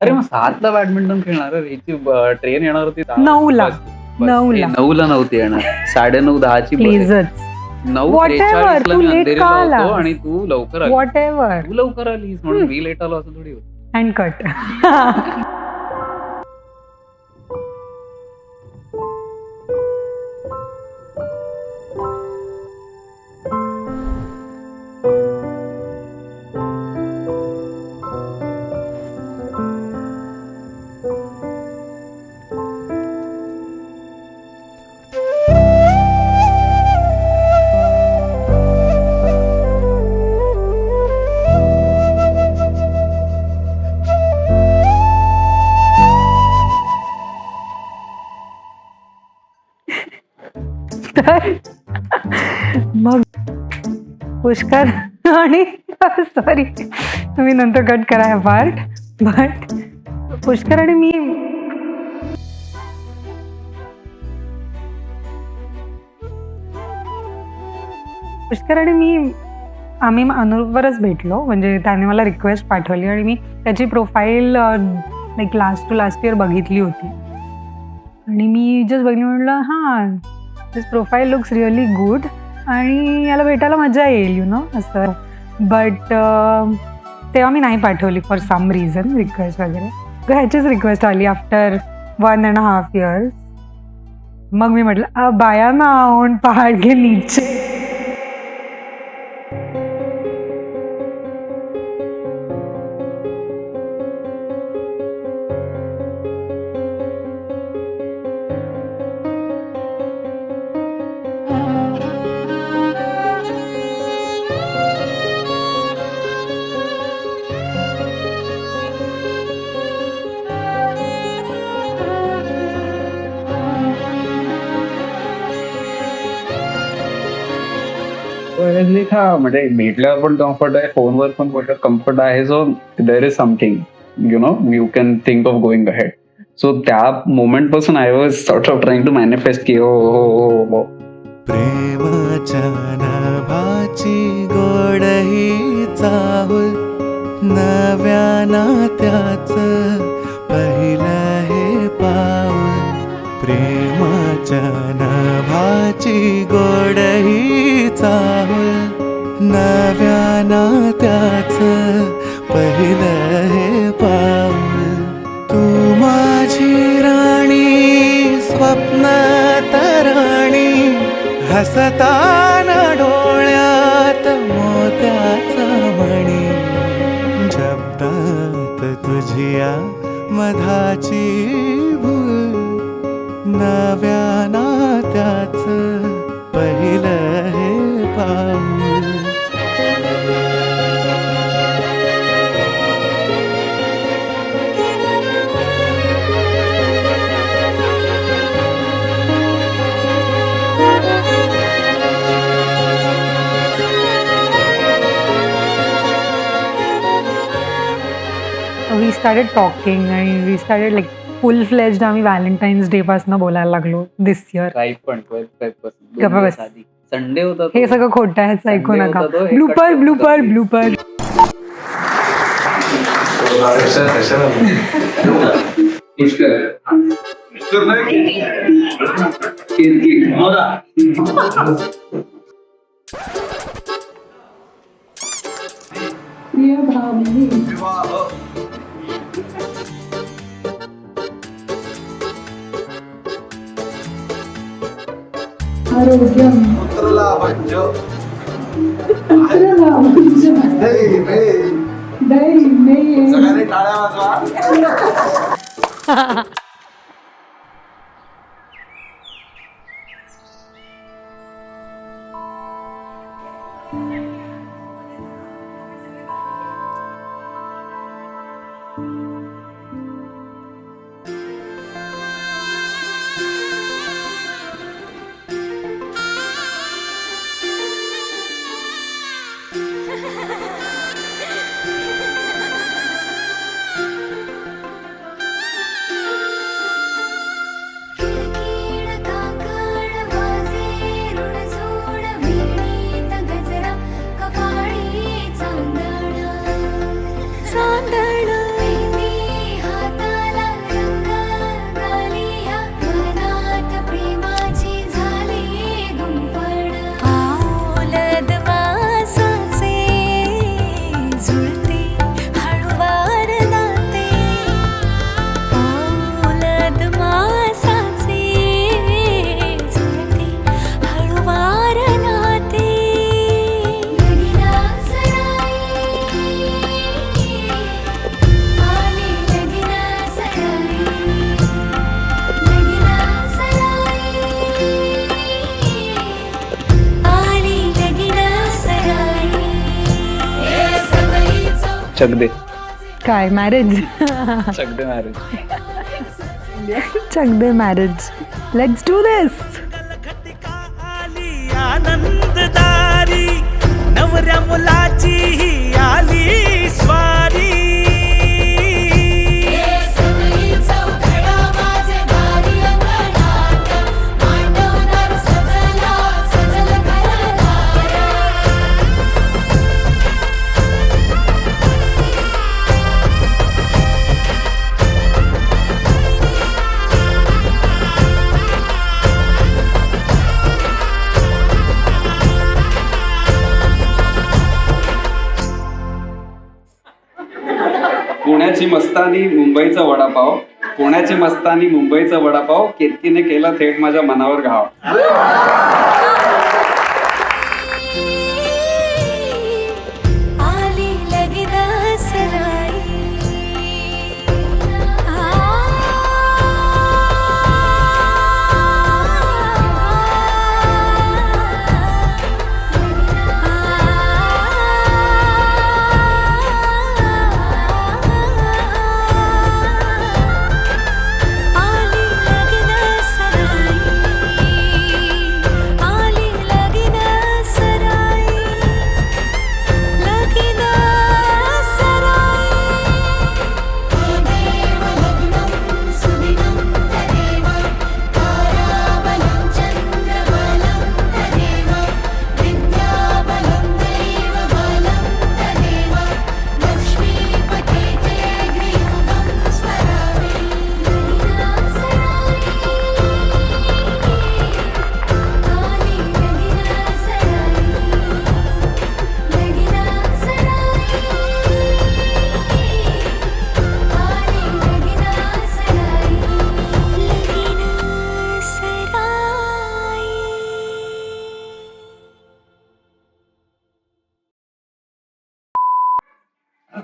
अरे मग 7ला बॅडमिंटन खेळणार रे, हिची ट्रेन येणार होती 9ला. 9ला. 9ला नव्हती येणार, 9:30 10ची प्लीजच 9:43 तू मी लेट अंधेरीला का होतो आलास? आणि तू लवकर आली. What ever. तू लवकर आलीस म्हणून मी लेट आलो असं थोडी होतं. And cut. तर मग पुष्कर आणि सॉरी तुम्ही नंतर कट करा हा पार्ट. बट पुष्कर आणि मी आम्ही अनुरूपवरच भेटलो. म्हणजे त्याने मला रिक्वेस्ट पाठवली आणि मी त्याची profile like last to last year बघितली होती आणि मी जस्ट बघितली, म्हटलं हां this profile looks really good आणि याला भेटायला मजा येईल असं. बट तेव्हा मी नाही पाठवली फॉर सम रिझन रिक्वेस्ट वगैरे. ह्याचीच रिक्वेस्ट आली आफ्टर 1.5 years. मग मी म्हटलं बाया ना उन पहाड़ के नीचे. म्हणजे भेटल्यावर पण कम्फर्ट आहे, फोनवर पण कम्फर्ट आहे. So there is something you can think of going ahead. So त्या मोमेंट पासून I was sort of trying to manifest की हो प्रेमाच्या नभाची गोड ही चाहूल, नव्या नात्याच पहिलं हे पाऊल. प्रेमाच्या नभाची गोड ही चाहूल, नव्या नात्याच पहिलं हे पाऊल. तू माझी राणी स्वप्न तराणी, हसताना डोळ्यात मोत्याचा मणी. शब्दात तुझिया मधाची भूल, नव्या नात्याच पहिलं हे पाऊल. वी स्टार्टेड टॉकिंग आणि we started like full fledged आम्ही व्हॅलेंटाईन्स डे पासून बोलायला लागलो दिस इयर. पण 12th गप्पा बस. संडे होता हे सगळं खोटं आहे, ह्याचं ऐकू Sunday नका. होता तो, हे ब्लूपर cut ब्लूपर करून ब्लूपर. सगळ्यांनी टाळ्या वाजवा. चक काय मॅरेज? दे मॅरेज. चक दे मॅरेज. Let's do this. आनंददारी नवऱ्या मुलाची ही आली स्वारी. पुण्याची मस्तानी मुंबईचा वडापाव, पुण्याची मस्तानी मुंबईचा वडापाव, केतकीने केला थेट माझ्या मनावर घाव. आली लगीन सराई.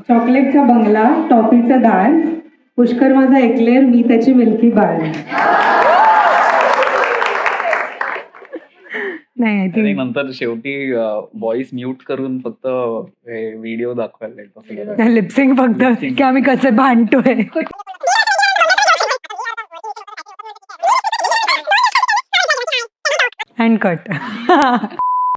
चॉकलेटचा बंगला, टॉफीचा दार, पुष्कर माझा एक्लेअर, मी त्याची मिल्की बार. नाही आय आणि थिंक नंतर शेवटी व्हॉइस म्यूट करून फक्त व्हिडिओ दाखवायला लिपसिंग फक्त की आम्ही कसे भांडतोय. And cut.